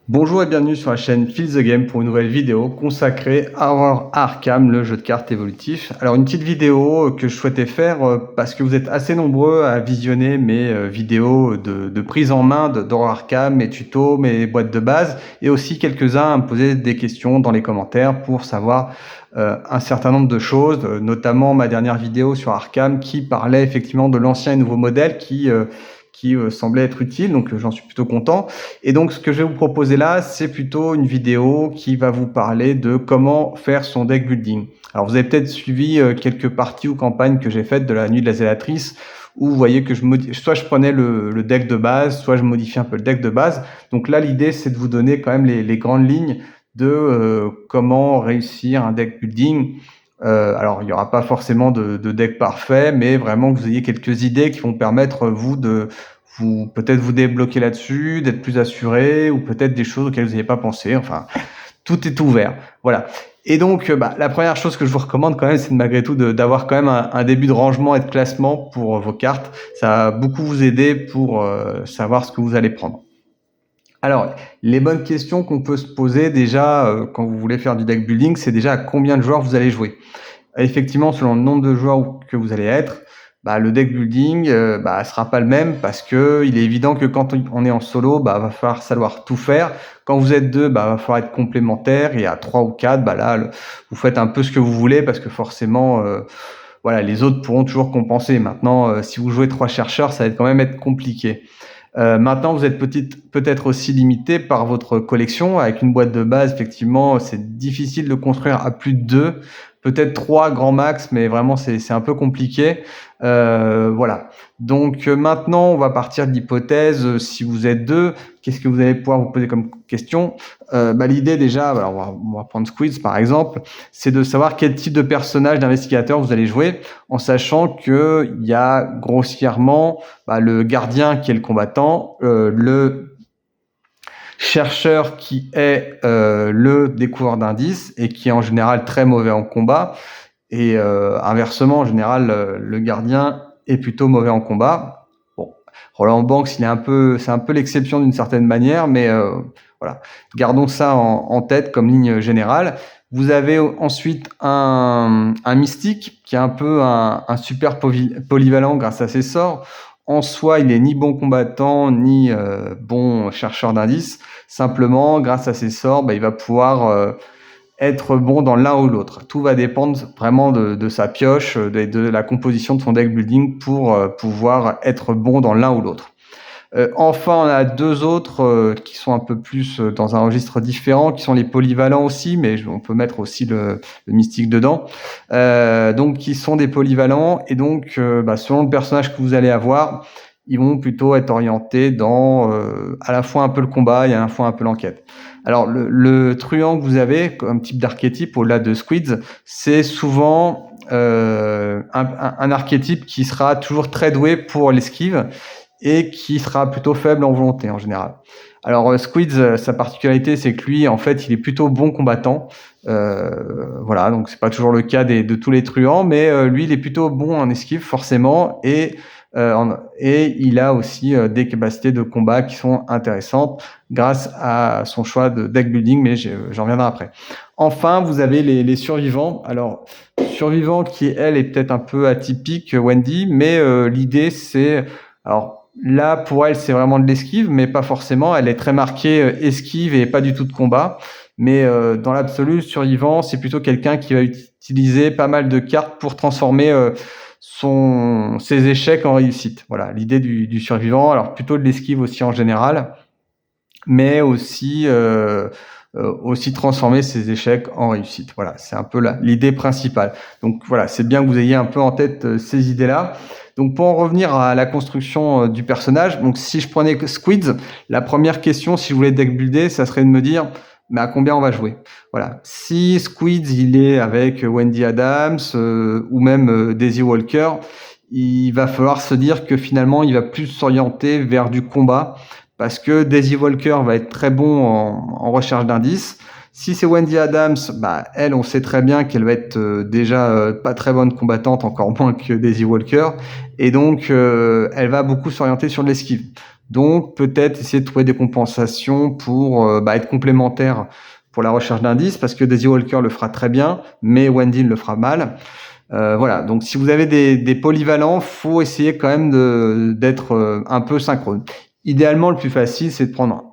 Bonjour et bienvenue sur la chaîne Feel the Game pour une nouvelle vidéo consacrée à Arkham, le jeu de cartes évolutif. Alors une petite vidéo que je souhaitais faire parce que vous êtes assez nombreux à visionner mes vidéos de prise en main d'Horror Arkham, mes tutos, mes boîtes de base, et aussi quelques-uns à me poser des questions dans les commentaires pour savoir un certain nombre de choses, notamment ma dernière vidéo sur Arkham qui parlait effectivement de l'ancien et nouveau modèle qui semblait être utile, donc j'en suis plutôt content. Et donc ce que je vais vous proposer là, c'est plutôt une vidéo qui va vous parler de comment faire son deck building. Alors vous avez peut-être suivi quelques parties ou campagnes que j'ai faites de la nuit de la zélatrice, où vous voyez que soit je prenais le deck de base, soit je modifiais un peu le deck de base. Donc là l'idée c'est de vous donner quand même les grandes lignes de comment réussir un deck building. Alors il n'y aura pas forcément de deck parfait, mais vraiment que vous ayez quelques idées qui vont permettre vous de peut-être vous débloquer là-dessus, d'être plus assuré, ou peut-être des choses auxquelles vous n'avez pas pensé. Enfin, tout est ouvert. Voilà. Et donc, la première chose que je vous recommande quand même, c'est malgré tout d'avoir quand même un début de rangement et de classement pour vos cartes. Ça va beaucoup vous aider pour savoir ce que vous allez prendre. Alors, les bonnes questions qu'on peut se poser déjà quand vous voulez faire du deck building, c'est déjà à combien de joueurs vous allez jouer. Effectivement, selon le nombre de joueurs que vous allez être, le deck building sera pas le même parce que il est évident que quand on est en solo, va falloir savoir tout faire. Quand vous êtes deux, va falloir être complémentaire, et à 3 ou 4, vous faites un peu ce que vous voulez parce que forcément voilà, les autres pourront toujours compenser. Maintenant, si vous jouez 3 chercheurs, ça va quand même être compliqué. Maintenant, vous êtes peut-être aussi limité par votre collection. Avec une boîte de base, effectivement, c'est difficile de construire à plus de 2, peut-être 3 grand max, mais vraiment c'est un peu compliqué. Voilà. Donc maintenant, on va partir de l'hypothèse, si vous êtes 2, qu'est-ce que vous allez pouvoir vous poser comme question? L'idée déjà, alors on va prendre Squids par exemple, c'est de savoir quel type de personnage d'investigateur vous allez jouer, en sachant qu'il y a grossièrement le gardien qui est le combattant, le chercheur qui est le découvreur d'indices et qui est en général très mauvais en combat, et inversement, en général, le gardien est plutôt mauvais en combat. Bon, Roland Banks, c'est un peu l'exception d'une certaine manière, mais voilà, gardons ça en tête comme ligne générale. Vous avez ensuite un mystique qui est un peu un super polyvalent grâce à ses sorts. En soi, il est ni bon combattant, ni bon chercheur d'indices. Simplement, grâce à ses sorts, il va pouvoir être bon dans l'un ou l'autre. Tout va dépendre vraiment de sa pioche, de la composition de son deck building pour pouvoir être bon dans l'un ou l'autre. Enfin, on a 2 autres qui sont un peu plus dans un registre différent, qui sont les polyvalents aussi, mais on peut mettre aussi le mystique dedans. Donc, qui sont des polyvalents, et donc, selon le personnage que vous allez avoir, ils vont plutôt être orientés dans à la fois un peu le combat et à la fois un peu l'enquête. Alors, le truand que vous avez comme type d'archétype au-delà de Squids, c'est souvent un archétype qui sera toujours très doué pour l'esquive et qui sera plutôt faible en volonté en général. Alors Squids, sa particularité, c'est que lui, en fait, il est plutôt bon combattant. Voilà, donc c'est pas toujours le cas de tous les truands, mais lui, il est plutôt bon en esquive forcément, et il a aussi des capacités de combat qui sont intéressantes grâce à son choix de deck building, mais j'en reviendrai après. Enfin, vous avez les survivants. Alors, survivant qui, elle, est peut-être un peu atypique, Wendy, mais l'idée, c'est... Alors, là, pour elle, c'est vraiment de l'esquive, mais pas forcément. Elle est très marquée esquive et pas du tout de combat. Mais dans l'absolu, survivant, c'est plutôt quelqu'un qui va utiliser pas mal de cartes pour transformer ses échecs en réussite. Voilà, l'idée du survivant. Alors plutôt de l'esquive aussi en général, mais aussi transformer ses échecs en réussite. Voilà, c'est un peu l'idée principale. Donc voilà, c'est bien que vous ayez un peu en tête ces idées-là. Donc pour en revenir à la construction du personnage, donc si je prenais Squids, la première question, si je voulais deck builder, ça serait de me dire à combien on va jouer. Voilà. Si Squids il est avec Wendy Adams ou même Daisy Walker, il va falloir se dire que finalement il va plus s'orienter vers du combat, parce que Daisy Walker va être très bon en recherche d'indices. Si c'est Wendy Adams, elle, on sait très bien qu'elle va être déjà pas très bonne combattante, encore moins que Daisy Walker, et donc elle va beaucoup s'orienter sur de l'esquive. Donc peut-être essayer de trouver des compensations pour être complémentaires pour la recherche d'indices, parce que Daisy Walker le fera très bien, mais Wendy le fera mal. Voilà, donc si vous avez des polyvalents, faut essayer quand même d'être un peu synchrone. Idéalement, le plus facile, c'est de prendre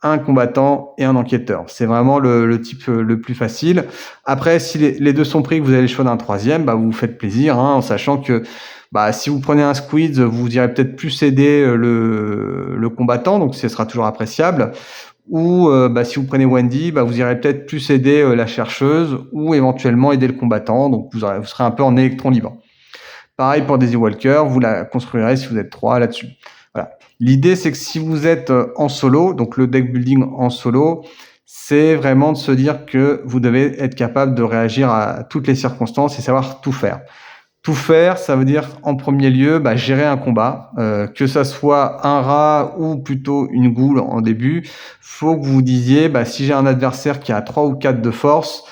un combattant et un enquêteur. C'est vraiment le type le plus facile. Après, si les deux sont pris, que vous avez le choix d'un troisième, vous vous faites plaisir, en sachant que si vous prenez un squid, vous irez peut-être plus aider le combattant, donc ce sera toujours appréciable. Ou si vous prenez Wendy, vous irez peut-être plus aider la chercheuse ou éventuellement aider le combattant, donc vous serez un peu en électron libre. Pareil pour Daisy Walker, vous la construirez si vous êtes 3 là-dessus. Voilà. L'idée, c'est que si vous êtes en solo, donc le deck building en solo, c'est vraiment de se dire que vous devez être capable de réagir à toutes les circonstances et savoir tout faire. Tout faire, ça veut dire en premier lieu gérer un combat, que ça soit un rat ou plutôt une goule en début. Faut que vous vous disiez, si j'ai un adversaire qui a 3 ou 4 de force,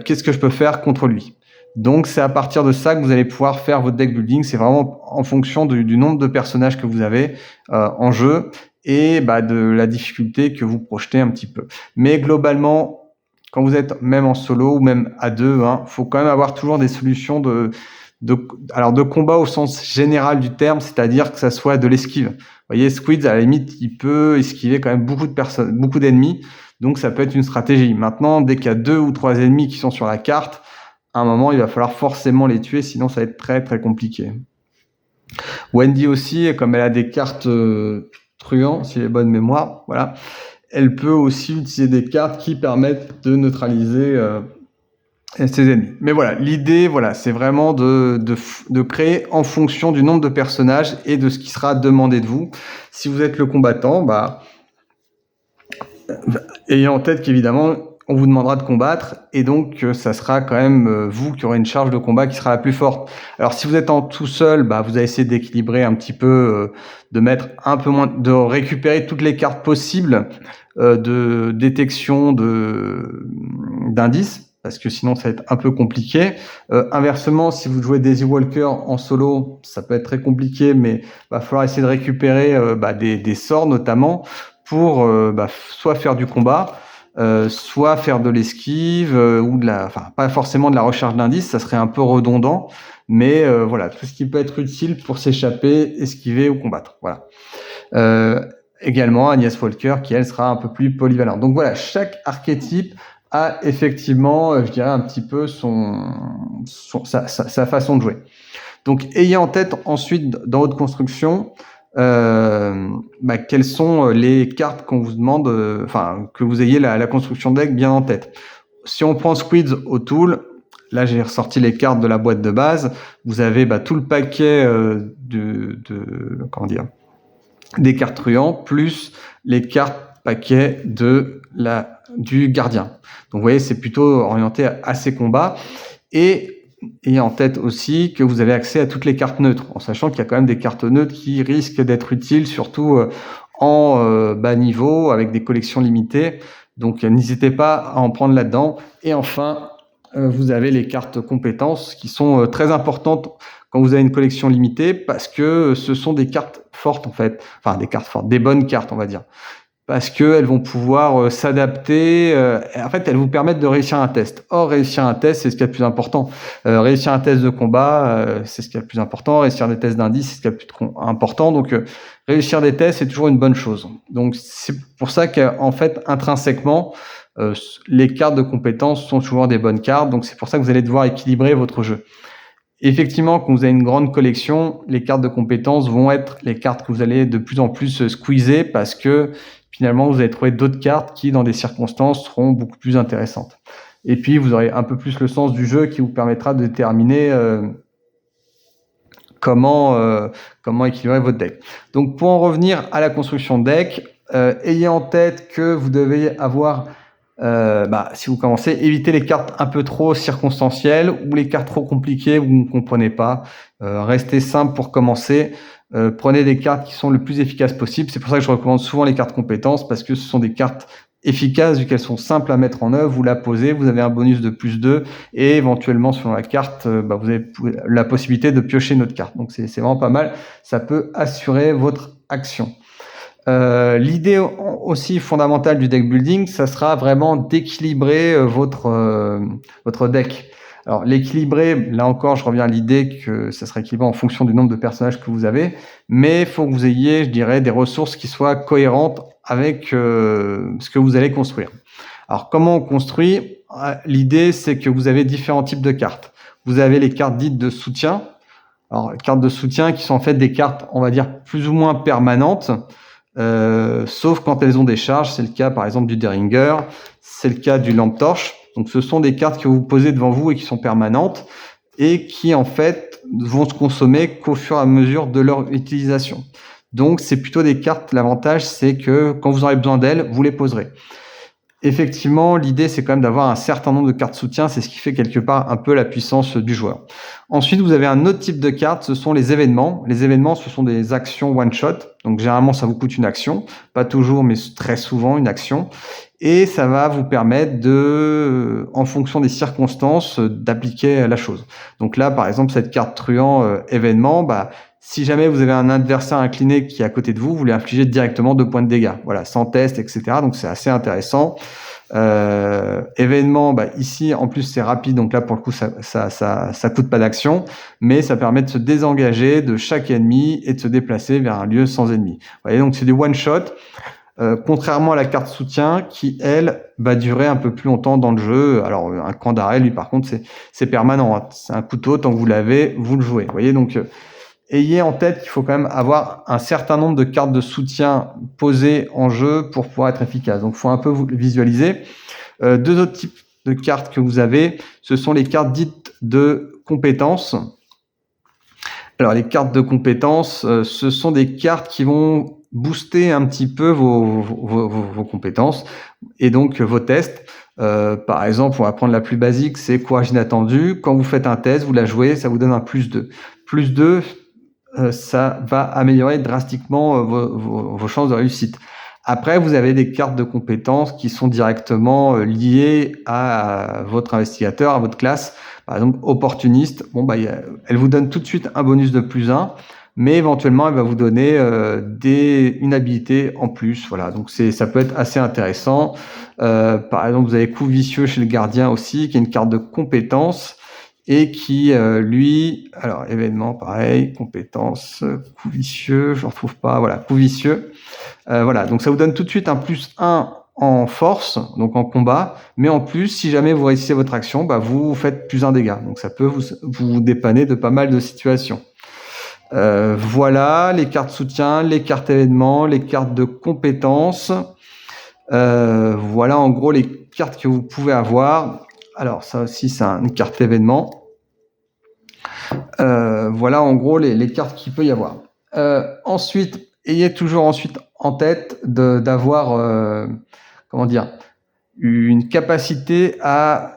qu'est-ce que je peux faire contre lui? Donc c'est à partir de ça que vous allez pouvoir faire votre deck building. C'est vraiment en fonction du nombre de personnages que vous avez en jeu et de la difficulté que vous projetez un petit peu. Mais globalement, quand vous êtes même en solo ou même à deux, faut quand même avoir toujours des solutions de combat au sens général du terme, c'est-à-dire que ça soit de l'esquive. Vous voyez, Squid, à la limite, il peut esquiver quand même beaucoup d'ennemis, donc ça peut être une stratégie. Maintenant, dès qu'il y a 2 ou 3 ennemis qui sont sur la carte, à un moment, il va falloir forcément les tuer, sinon ça va être très très compliqué. Wendy aussi, comme elle a des cartes truands, si j'ai bonne mémoire, voilà, elle peut aussi utiliser des cartes qui permettent de neutraliser ses ennemis. Mais voilà, l'idée, c'est vraiment de créer en fonction du nombre de personnages et de ce qui sera demandé de vous. Si vous êtes le combattant, ayez en tête qu'évidemment, on vous demandera de combattre et donc ça sera quand même vous qui aurez une charge de combat qui sera la plus forte. Alors si vous êtes tout seul, vous allez essayer d'équilibrer un petit peu, de mettre un peu moins, de récupérer toutes les cartes possibles de détection d'indices, parce que sinon ça va être un peu compliqué. Inversement, si vous jouez Daisy Walker en solo, ça peut être très compliqué, mais va falloir essayer de récupérer des sorts notamment pour soit faire du combat, soit faire de l'esquive ou pas forcément de la recherche d'indices, ça serait un peu redondant, mais voilà, tout ce qui peut être utile pour s'échapper, esquiver ou combattre. Voilà. Également Agnès Walker qui elle sera un peu plus polyvalente. Donc voilà, chaque archétype a effectivement, je dirais un petit peu sa façon de jouer. Donc ayez en tête ensuite dans votre construction quelles sont les cartes qu'on vous demande, que vous ayez la construction de deck bien en tête. Si on prend Squids au tool, là j'ai ressorti les cartes de la boîte de base, vous avez tout le paquet des cartes truands plus les cartes paquets du gardien. Donc vous voyez, c'est plutôt orienté à ces combats. Et ayez en tête aussi que vous avez accès à toutes les cartes neutres, en sachant qu'il y a quand même des cartes neutres qui risquent d'être utiles, surtout en bas niveau, avec des collections limitées. Donc n'hésitez pas à en prendre là-dedans. Et enfin, vous avez les cartes compétences qui sont très importantes quand vous avez une collection limitée, parce que ce sont des cartes fortes en fait, enfin des cartes fortes, des bonnes cartes on va dire, parce qu'elles vont pouvoir s'adapter, en fait elles vous permettent de réussir un test. Or réussir un test, c'est ce qui est le plus important. Réussir un test de combat, c'est ce qui est le plus important. Réussir des tests d'indices, c'est ce qui est le plus important. Donc réussir des tests, c'est toujours une bonne chose. Donc c'est pour ça qu'en fait intrinsèquement, les cartes de compétences sont toujours des bonnes cartes. Donc c'est pour ça que vous allez devoir équilibrer votre jeu. Effectivement, quand vous avez une grande collection, les cartes de compétences vont être les cartes que vous allez de plus en plus squeezer, parce que finalement, vous allez trouver d'autres cartes qui, dans des circonstances, seront beaucoup plus intéressantes. Et puis, vous aurez un peu plus le sens du jeu qui vous permettra de déterminer comment équilibrer votre deck. Donc, pour en revenir à la construction de deck, ayez en tête que vous devez avoir... si vous commencez, évitez les cartes un peu trop circonstancielles ou les cartes trop compliquées, vous ne comprenez pas. Restez simple pour commencer. Prenez des cartes qui sont le plus efficaces possible. C'est pour ça que je recommande souvent les cartes compétences, parce que ce sont des cartes efficaces vu qu'elles sont simples à mettre en œuvre. Vous la posez, vous avez un bonus de +2 et éventuellement selon la carte, vous avez la possibilité de piocher une autre carte. Donc c'est vraiment pas mal. Ça peut assurer votre action. L'idée aussi fondamentale du deck building, ça sera vraiment d'équilibrer votre deck. Alors l'équilibrer, là encore, je reviens à l'idée que ça sera équilibré en fonction du nombre de personnages que vous avez, mais il faut que vous ayez, je dirais, des ressources qui soient cohérentes avec ce que vous allez construire. Alors comment on construit? L'idée, c'est que vous avez différents types de cartes. Vous avez les cartes dites de soutien. Alors, les cartes de soutien qui sont en fait des cartes, on va dire, plus ou moins permanentes, sauf quand elles ont des charges. C'est le cas, par exemple, du Derringer, c'est le cas du Lampe Torche. Donc, ce sont des cartes que vous posez devant vous et qui sont permanentes et qui, en fait, vont se consommer qu'au fur et à mesure de leur utilisation. Donc, c'est plutôt des cartes, l'avantage, c'est que quand vous aurez besoin d'elles, vous les poserez. Effectivement, l'idée, c'est quand même d'avoir un certain nombre de cartes soutien. C'est ce qui fait quelque part un peu la puissance du joueur. Ensuite, vous avez un autre type de cartes, ce sont les événements. Les événements, ce sont des actions one-shot. Donc, généralement, ça vous coûte une action. Pas toujours, mais très souvent, une action. Et ça va vous permettre de, en fonction des circonstances, d'appliquer la chose. Donc là, par exemple, cette carte truand événement, si jamais vous avez un adversaire incliné qui est à côté de vous, vous lui infligez directement 2 points de dégâts. Voilà, sans test, etc. Donc c'est assez intéressant. Événement, ici en plus c'est rapide, donc là pour le coup ça coûte pas d'action, mais ça permet de se désengager de chaque ennemi et de se déplacer vers un lieu sans ennemi. Vous voyez, donc c'est des one shot. Contrairement à la carte soutien qui, elle, va durer un peu plus longtemps dans le jeu. Alors, un camp d'arrêt, lui, par contre, c'est permanent. Hein. C'est un couteau, tant que vous l'avez, vous le jouez. Vous voyez, donc, ayez en tête qu'il faut quand même avoir un certain nombre de cartes de soutien posées en jeu pour pouvoir être efficace. Donc, il faut un peu vous visualiser. 2 autres types de cartes que vous avez, ce sont les cartes dites de compétences. Alors, les cartes de compétences, ce sont des cartes qui vont booster un petit peu vos compétences et donc vos tests. Par exemple, on va prendre la plus basique, c'est courage inattendu. Quand vous faites un test, vous la jouez, ça vous donne un +2. +2, ça va améliorer drastiquement vos chances de réussite. Après, vous avez des cartes de compétences qui sont directement liées à votre investigateur, à votre classe. Par exemple, opportuniste, elle vous donne tout de suite un bonus de +1, mais éventuellement, elle va vous donner une habilité en plus. Voilà, donc ça peut être assez intéressant. Par exemple, vous avez coup vicieux chez le gardien aussi, qui est une carte de compétence et qui, lui, alors événement, pareil, compétence, coup vicieux, je ne retrouve pas, voilà, coup vicieux. Voilà, donc ça vous donne tout de suite un +1 en force, donc en combat, mais en plus, si jamais vous réussissez votre action, vous faites +1 dégâts. Donc ça peut vous dépanner de pas mal de situations. Voilà, les cartes soutien, les cartes événements, les cartes de compétences. Voilà en gros les cartes que vous pouvez avoir. Alors ça aussi, c'est une carte événement. Voilà en gros les cartes qu'il peut y avoir. Ensuite, ayez toujours en tête d'avoir une capacité à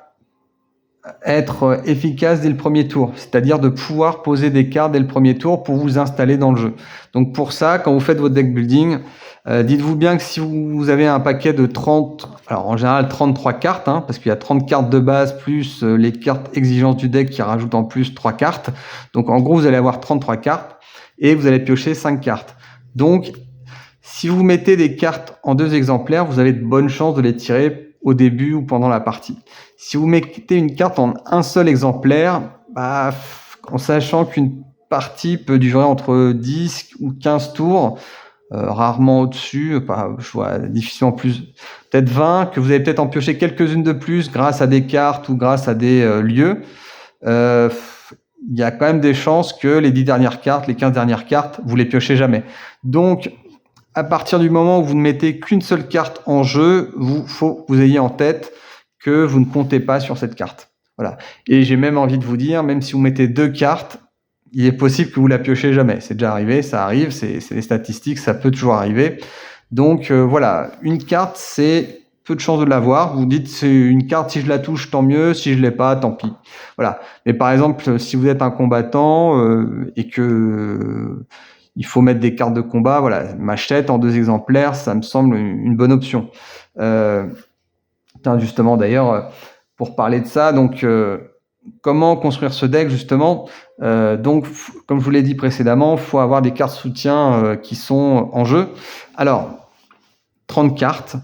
être efficace dès le premier tour, c'est-à-dire de pouvoir poser des cartes dès le premier tour pour vous installer dans le jeu. Donc pour ça, quand vous faites votre deck building, dites-vous bien que si vous avez un paquet de 30, alors en général 33 cartes, parce qu'il y a 30 cartes de base plus les cartes exigences du deck qui rajoutent en plus 3 cartes. Donc en gros, vous allez avoir 33 cartes et vous allez piocher 5 cartes. Donc si vous mettez des cartes en 2 exemplaires, vous avez de bonnes chances de les tirer au début ou pendant la partie. Si vous mettez une carte en un seul exemplaire, en sachant qu'une partie peut durer entre 10 ou 15 tours, rarement au-dessus, je vois difficilement plus, peut-être 20, que vous allez peut-être en piocher quelques-unes de plus grâce à des cartes ou grâce à des lieux, il y a quand même des chances que les 10 dernières cartes, les 15 dernières cartes, vous les piochez jamais. Donc, à partir du moment où vous ne mettez qu'une seule carte en jeu, faut que vous ayez en tête que vous ne comptez pas sur cette carte. Voilà. Et j'ai même envie de vous dire, même si vous mettez 2 cartes, il est possible que vous la piochez jamais. C'est déjà arrivé, ça arrive, c'est les statistiques, ça peut toujours arriver. Donc voilà, une carte, c'est peu de chances de l'avoir. Vous dites, c'est une carte, si je la touche, tant mieux. Si je l'ai pas, tant pis. Voilà. Mais par exemple, si vous êtes un combattant et que il faut mettre des cartes de combat, voilà, machette en 2 exemplaires, ça me semble une bonne option. Justement, d'ailleurs, pour parler de ça, donc comment construire ce deck justement? Donc comme je vous l'ai dit précédemment, il faut avoir des cartes soutien qui sont en jeu. Alors 30 cartes,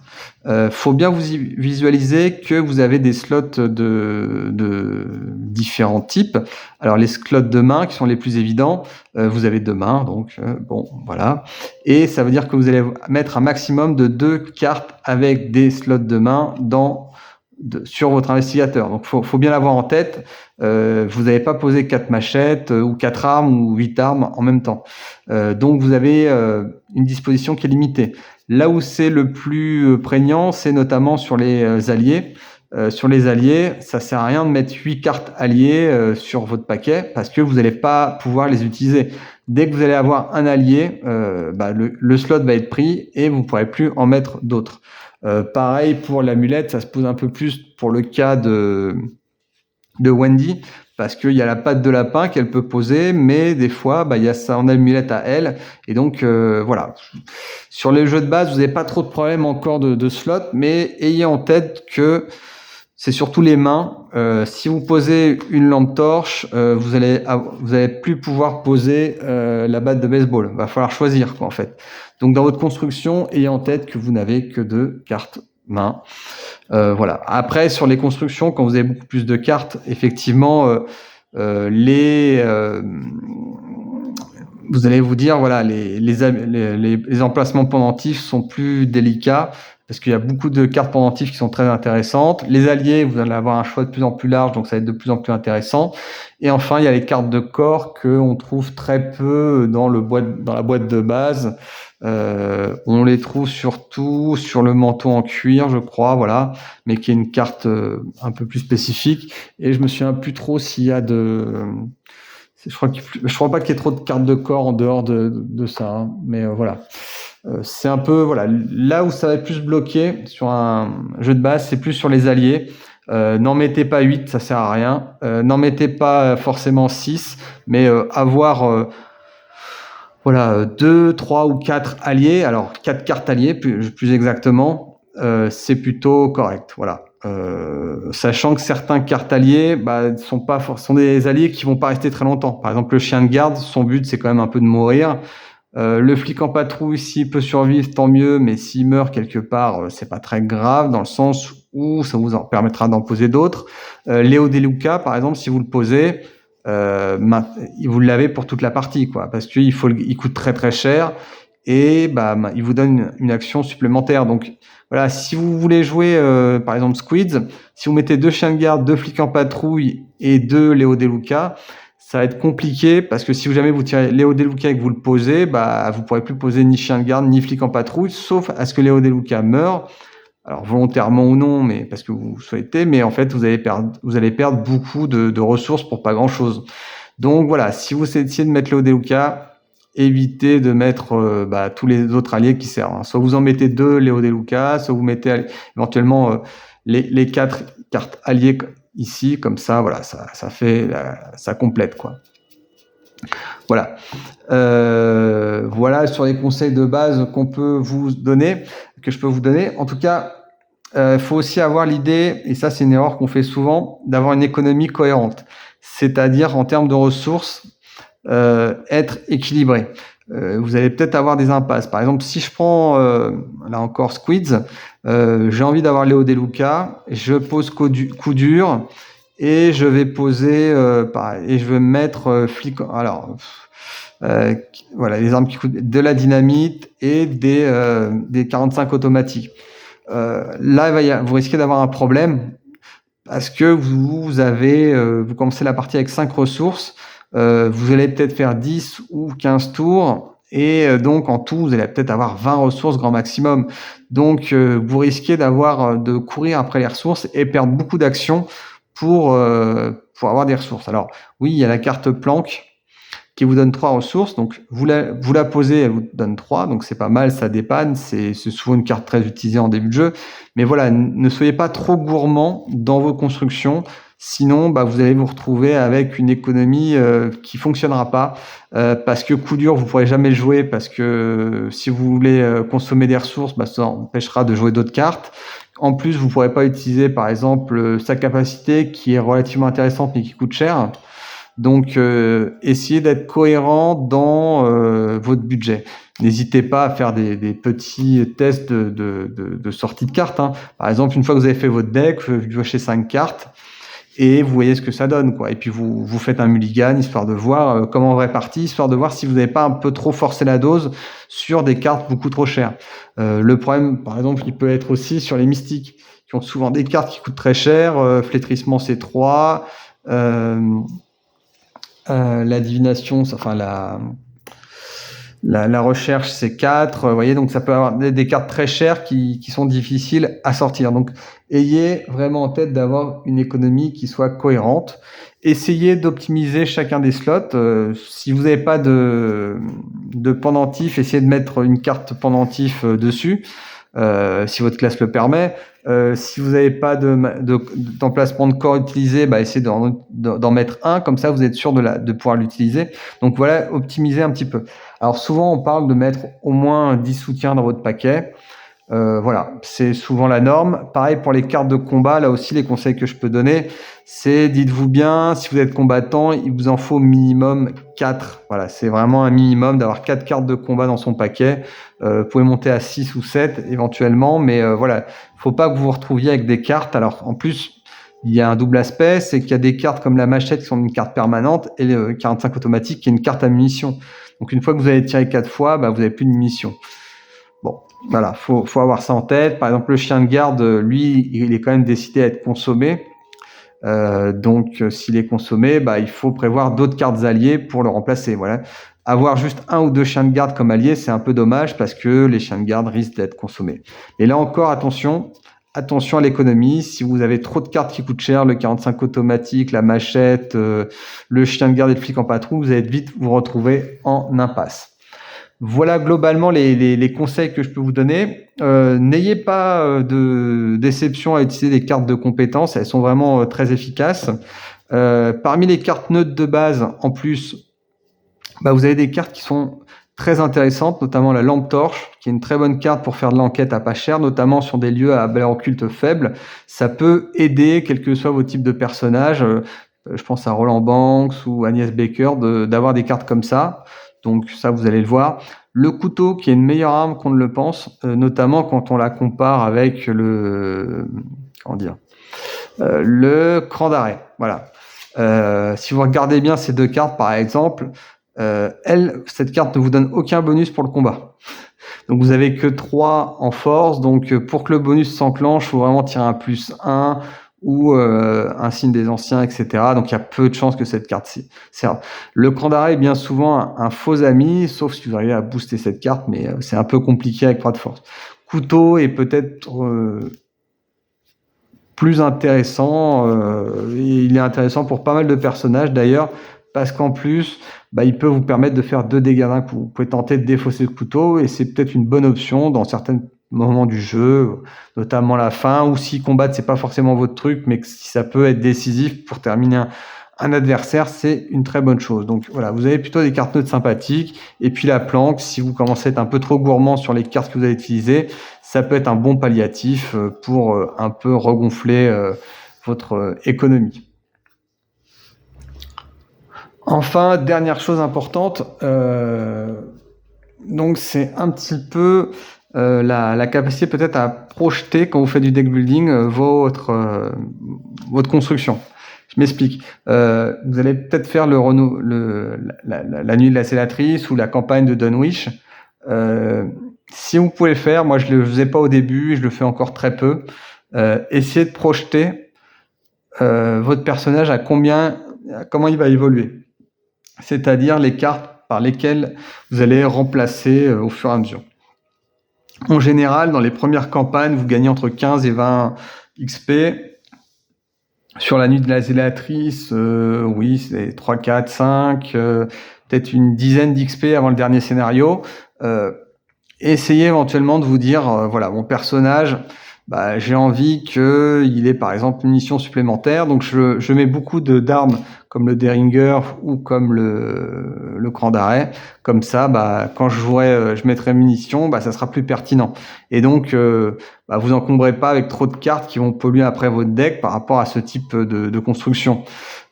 faut bien vous visualiser que vous avez des slots de différents types. Alors les slots de main qui sont les plus évidents, vous avez 2 mains, donc bon voilà, et ça veut dire que vous allez mettre un maximum de 2 cartes avec des slots de main sur votre investigateur. Donc faut bien l'avoir en tête. Vous n'avez pas posé 4 machettes ou 4 armes ou 8 armes en même temps. Donc vous avez une disposition qui est limitée. Là où c'est le plus prégnant, c'est notamment sur les alliés. Sur les alliés, ça sert à rien de mettre 8 cartes alliés sur votre paquet parce que vous n'allez pas pouvoir les utiliser. Dès que vous allez avoir un allié, le slot va être pris et vous ne pourrez plus en mettre d'autres. Pareil pour l'amulette, ça se pose un peu plus pour le cas de Wendy, parce qu'il y a la patte de lapin qu'elle peut poser, mais des fois, il y a son amulette à elle, et donc voilà. Sur les jeux de base, vous n'avez pas trop de problèmes encore de slot, mais ayez en tête que c'est surtout les mains. Si vous posez une lampe torche, vous allez plus pouvoir poser la batte de baseball. Va falloir choisir quoi en fait. Donc dans votre construction, ayez en tête que vous n'avez que 2 cartes main. Voilà. Après sur les constructions, quand vous avez beaucoup plus de cartes, effectivement, les vous allez vous dire, voilà, les emplacements pendentifs sont plus délicats parce qu'il y a beaucoup de cartes pendentifs qui sont très intéressantes. Les alliés, vous allez avoir un choix de plus en plus large, donc ça va être de plus en plus intéressant. Et enfin, il y a les cartes de corps qu'on trouve très peu dans la boîte de base. On les trouve surtout sur le manteau en cuir, je crois, voilà, mais qui est une carte un peu plus spécifique. Et je me souviens plus trop s'il y a je crois pas qu'il y ait trop de cartes de corps en dehors de ça, hein, mais voilà. C'est un peu, voilà, là où ça va être plus bloqué sur un jeu de base, c'est plus sur les alliés. N'en mettez pas 8, ça sert à rien. N'en mettez pas forcément 6, mais avoir voilà, 2, 3 ou 4 alliés, alors 4 cartes alliées plus exactement, c'est plutôt correct, voilà. Sachant que certains cartes alliés sont des alliés qui vont pas rester très longtemps. Par exemple, le chien de garde, son but c'est quand même un peu de mourir. Le flic en patrouille, s'il peut survivre, tant mieux, mais s'il meurt quelque part, c'est pas très grave, dans le sens où ça vous en permettra d'en poser d'autres. Léo Deluca, par exemple, si vous le posez, vous l'avez pour toute la partie, quoi, parce qu'il coûte très très cher et il vous donne une action supplémentaire. Donc voilà, si vous voulez jouer par exemple Squids, si vous mettez 2 chiens de garde, 2 flics en patrouille et 2 Léo Deluca, ça va être compliqué parce que si jamais vous tirez Léo Deluca et que vous le posez, vous pourrez plus poser ni chien de garde ni flic en patrouille, sauf à ce que Léo Deluca meure. Alors volontairement ou non, mais parce que vous souhaitez, mais en fait vous allez perdre beaucoup de ressources pour pas grand chose. Donc voilà, si vous essayez de mettre Léo Deluca, évitez de mettre tous les autres alliés qui servent. Soit vous en mettez 2 Léo Deluca, soit vous mettez éventuellement les 4 cartes alliées ici, comme ça, voilà, ça complète quoi. Voilà. Voilà sur les conseils de base que je peux vous donner. En tout cas, faut aussi avoir l'idée, et ça c'est une erreur qu'on fait souvent, d'avoir une économie cohérente. C'est-à-dire en termes de ressources, être équilibré. Vous allez peut-être avoir des impasses. Par exemple, si je prends là encore Squids, j'ai envie d'avoir Léo Deluca, je pose coup dur et je vais poser et je vais mettre flic. Alors voilà, les armes qui coûtent de la dynamite et des 45 automatiques. Là, vous risquez d'avoir un problème parce que vous commencez la partie avec 5 ressources. Vous allez peut-être faire 10 ou 15 tours et donc en tout vous allez peut-être avoir 20 ressources grand maximum, donc vous risquez de courir après les ressources et perdre beaucoup d'actions pour avoir des ressources. Alors oui, il y a la carte planque qui vous donne 3 ressources, donc vous la posez, elle vous donne 3, donc c'est pas mal, ça dépanne, c'est souvent une carte très utilisée en début de jeu, mais voilà, ne soyez pas trop gourmand dans vos constructions, sinon vous allez vous retrouver avec une économie qui fonctionnera pas, parce que coup dur vous pourrez jamais le jouer, parce que si vous voulez consommer des ressources, ça empêchera de jouer d'autres cartes. En plus, vous pourrez pas utiliser, par exemple, sa capacité qui est relativement intéressante mais qui coûte cher. Donc, essayez d'être cohérent dans votre budget. N'hésitez pas à faire des petits tests de sortie de cartes, hein. Par exemple, une fois que vous avez fait votre deck, vous piochez 5 cartes et vous voyez ce que ça donne, quoi. Et puis vous faites un mulligan histoire de voir comment on répartit, histoire de voir si vous n'avez pas un peu trop forcé la dose sur des cartes beaucoup trop chères. Le problème, par exemple, il peut être aussi sur les mystiques, qui ont souvent des cartes qui coûtent très cher. Flétrissement, c'est 3. La divination, enfin la recherche, c'est 4. Vous voyez, donc ça peut avoir des cartes très chères qui sont difficiles à sortir. Donc, ayez vraiment en tête d'avoir une économie qui soit cohérente. Essayez d'optimiser chacun des slots. Si vous n'avez pas de pendentif, essayez de mettre une carte pendentif dessus, si votre classe le permet. Si vous n'avez pas d'emplacement de corps utilisé, essayez d'en mettre un, comme ça vous êtes sûr de pouvoir l'utiliser. Donc voilà, optimisez un petit peu. Alors souvent on parle de mettre au moins 10 soutiens dans votre paquet. Voilà, c'est souvent la norme. Pareil pour les cartes de combat, là aussi les conseils que je peux donner, c'est dites-vous bien, si vous êtes combattant, il vous en faut minimum 4. Voilà, c'est vraiment un minimum d'avoir 4 cartes de combat dans son paquet. Vous pouvez monter à 6 ou 7 éventuellement, mais voilà, faut pas que vous vous retrouviez avec des cartes. Alors en plus, il y a un double aspect, c'est qu'il y a des cartes comme la machette qui sont une carte permanente et le 45 automatique qui est une carte à munitions. Donc une fois que vous avez tiré 4 fois, vous n'avez plus de munitions. Bon, voilà, faut avoir ça en tête. Par exemple, le chien de garde, lui, il est quand même décidé à être consommé. Donc, s'il est consommé, il faut prévoir d'autres cartes alliées pour le remplacer. Voilà. Avoir juste un ou deux chiens de garde comme alliés, c'est un peu dommage parce que les chiens de garde risquent d'être consommés. Et là encore, attention à l'économie. Si vous avez trop de cartes qui coûtent cher, le 45 automatique, la machette, le chien de garde et le flic en patrouille, vous allez vite vous retrouver en impasse. Voilà globalement les conseils que je peux vous donner. N'ayez pas de déception à utiliser des cartes de compétences, elles sont vraiment très efficaces. Parmi les cartes neutres de base, en plus, vous avez des cartes qui sont très intéressantes, notamment la lampe torche, qui est une très bonne carte pour faire de l'enquête à pas cher, notamment sur des lieux à valeur occulte faible. Ça peut aider, quel que soit vos types de personnages, je pense à Roland Banks ou Agnès Baker, d'avoir des cartes comme ça. Donc ça, vous allez le voir. Le couteau, qui est une meilleure arme qu'on ne le pense, notamment quand on la compare avec le cran d'arrêt. Voilà. Si vous regardez bien ces deux cartes, par exemple, cette carte ne vous donne aucun bonus pour le combat. Donc vous avez que 3 en force. Donc pour que le bonus s'enclenche, il faut vraiment tirer un +1 ou un signe des anciens, etc. Donc il y a peu de chances que cette carte serve. Le cran d'arrêt est bien souvent un faux ami, sauf si vous arrivez à booster cette carte, mais c'est un peu compliqué avec 3 de force. Couteau est peut-être plus intéressant. Il est intéressant pour pas mal de personnages d'ailleurs, parce qu'en plus, il peut vous permettre de faire 2 dégâts d'un coup. Vous pouvez tenter de défausser le couteau, et c'est peut-être une bonne option dans certains moments du jeu, notamment la fin, ou si combattre c'est pas forcément votre truc, mais que si ça peut être décisif pour terminer un adversaire, c'est une très bonne chose. Donc voilà, vous avez plutôt des cartes neutres sympathiques, et puis la planque, si vous commencez à être un peu trop gourmand sur les cartes que vous allez utiliser, ça peut être un bon palliatif pour un peu regonfler votre économie. Enfin, dernière chose importante, donc c'est un petit peu la capacité peut-être à projeter quand vous faites du deck building votre construction. Je m'explique. Vous allez peut-être faire la nuit de la Célatrice ou la campagne de Dunwich. Si vous pouvez le faire, moi je le faisais pas au début, je le fais encore très peu. Essayez de projeter votre personnage comment il va évoluer. C'est-à-dire les cartes par lesquelles vous allez remplacer au fur et à mesure. En général, dans les premières campagnes, vous gagnez entre 15 et 20 XP. Sur la nuit de la Zélatrice, oui, c'est 3, 4, 5, peut-être une dizaine d'XP avant le dernier scénario. Essayez éventuellement de vous dire, voilà, mon personnage, j'ai envie qu'il ait par exemple une mission supplémentaire, donc je mets beaucoup d'armes comme le Derringer ou comme le cran d'arrêt. Comme ça, quand je jouerai, je mettrai munitions, ça sera plus pertinent. Et donc, vous encombrez pas avec trop de cartes qui vont polluer après votre deck par rapport à ce type de construction.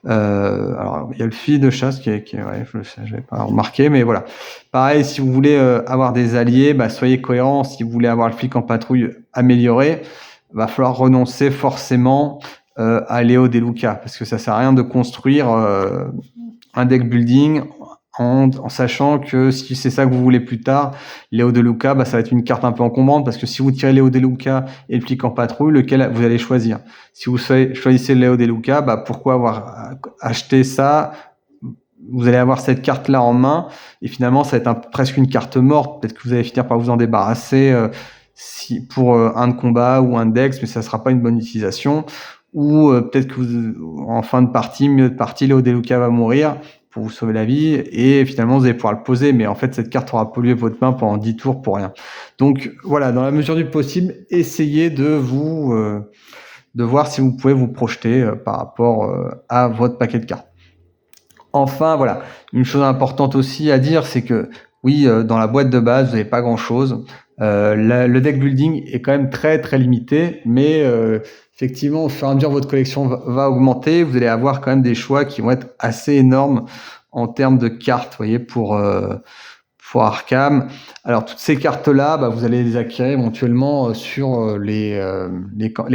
Alors il y a le fusil de chasse qui est ouais, je l'avais pas remarqué, mais voilà. Pareil, si vous voulez avoir des alliés, soyez cohérents. Si vous voulez avoir le flic en patrouille amélioré, va falloir renoncer forcément à Léo De Luca, parce que ça sert à rien de construire un deck building en sachant que si c'est ça que vous voulez plus tard, Léo De Luca, ça va être une carte un peu encombrante, parce que si vous tirez Léo De Luca et le flic en patrouille, lequel vous allez choisir? Si vous choisissez Léo De Luca, pourquoi avoir acheté ça? Vous allez avoir cette carte-là en main, et finalement, ça va être presque une carte morte. Peut-être que vous allez finir par vous en débarrasser pour un de combat ou un dex, mais ça sera pas une bonne utilisation. Ou peut-être que en fin de partie, milieu de partie, Léo De Luca va mourir pour vous sauver la vie, et finalement vous allez pouvoir le poser, mais en fait cette carte aura pollué votre main pendant 10 tours pour rien. Donc voilà, dans la mesure du possible, essayez de voir si vous pouvez vous projeter par rapport à votre paquet de cartes. Enfin voilà, une chose importante aussi à dire, c'est que oui, dans la boîte de base, vous n'avez pas grand chose. Le deck building est quand même très très limité, mais effectivement, au fur et à mesure votre collection va augmenter, vous allez avoir quand même des choix qui vont être assez énormes en termes de cartes, vous voyez, pour Arkham. Alors toutes ces cartes-là, vous allez les acquérir éventuellement sur les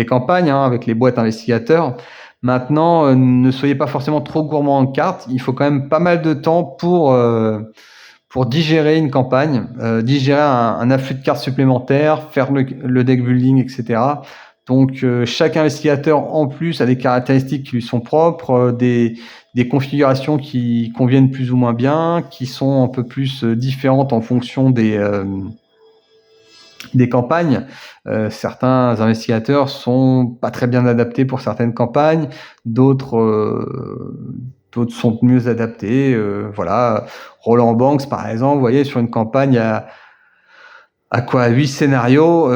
campagnes, avec les boîtes investigateurs. Maintenant, ne soyez pas forcément trop gourmand en cartes. Il faut quand même pas mal de temps pour digérer une campagne, digérer un afflux de cartes supplémentaires, faire le deck building, etc. Donc chaque investigateur en plus a des caractéristiques qui lui sont propres, des configurations qui conviennent plus ou moins bien, qui sont un peu plus différentes en fonction des campagnes. Certains investigateurs sont pas très bien adaptés pour certaines campagnes, d'autres sont mieux adaptés. Voilà, Roland Banks par exemple, vous voyez, sur une campagne à 8 scénarios,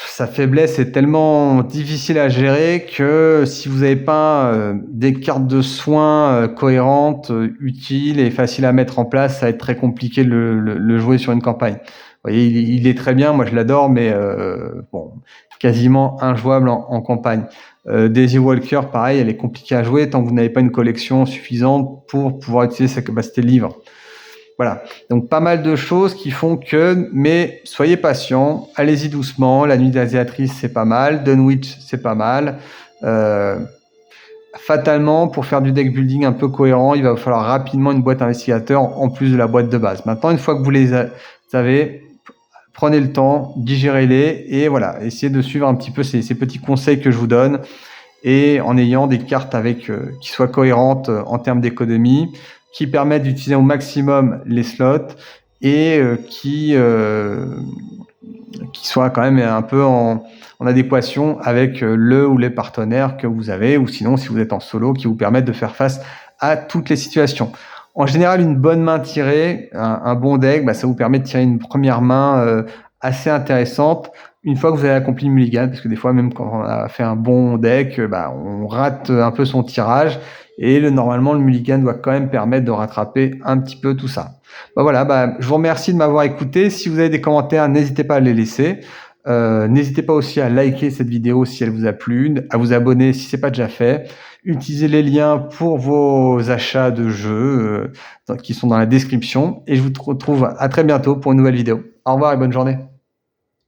sa faiblesse est tellement difficile à gérer que si vous n'avez pas des cartes de soins cohérentes, utiles et faciles à mettre en place, ça va être très compliqué de le jouer sur une campagne. Vous voyez, il est très bien, moi je l'adore, mais quasiment injouable en campagne. Daisy Walker, pareil, elle est compliquée à jouer tant que vous n'avez pas une collection suffisante pour pouvoir utiliser sa capacité de livre. Voilà, donc pas mal de choses qui font que, mais soyez patient, allez-y doucement. La Nuit des Aviatrices, c'est pas mal, Dunwich, c'est pas mal. Fatalement, pour faire du deck building un peu cohérent, il va falloir rapidement une boîte investigateur en plus de la boîte de base. Maintenant, une fois que vous les avez, prenez le temps, digérez-les et voilà, essayez de suivre un petit peu ces petits conseils que je vous donne, et en ayant des cartes qui soient cohérentes en termes d'économie, qui permettent d'utiliser au maximum les slots et qui soient quand même un peu en adéquation avec le ou les partenaires que vous avez, ou sinon si vous êtes en solo, qui vous permettent de faire face à toutes les situations. En général, une bonne main tirée, un bon deck, ça vous permet de tirer une première main assez intéressante une fois que vous avez accompli le mulligan, parce que des fois, même quand on a fait un bon deck, on rate un peu son tirage, et normalement, le mulligan doit quand même permettre de rattraper un petit peu tout ça. Voilà, je vous remercie de m'avoir écouté. Si vous avez des commentaires, n'hésitez pas à les laisser. N'hésitez pas aussi à liker cette vidéo si elle vous a plu, à vous abonner si ce n'est pas déjà fait. Utilisez les liens pour vos achats de jeux qui sont dans la description. Et je vous retrouve à très bientôt pour une nouvelle vidéo. Au revoir et bonne journée.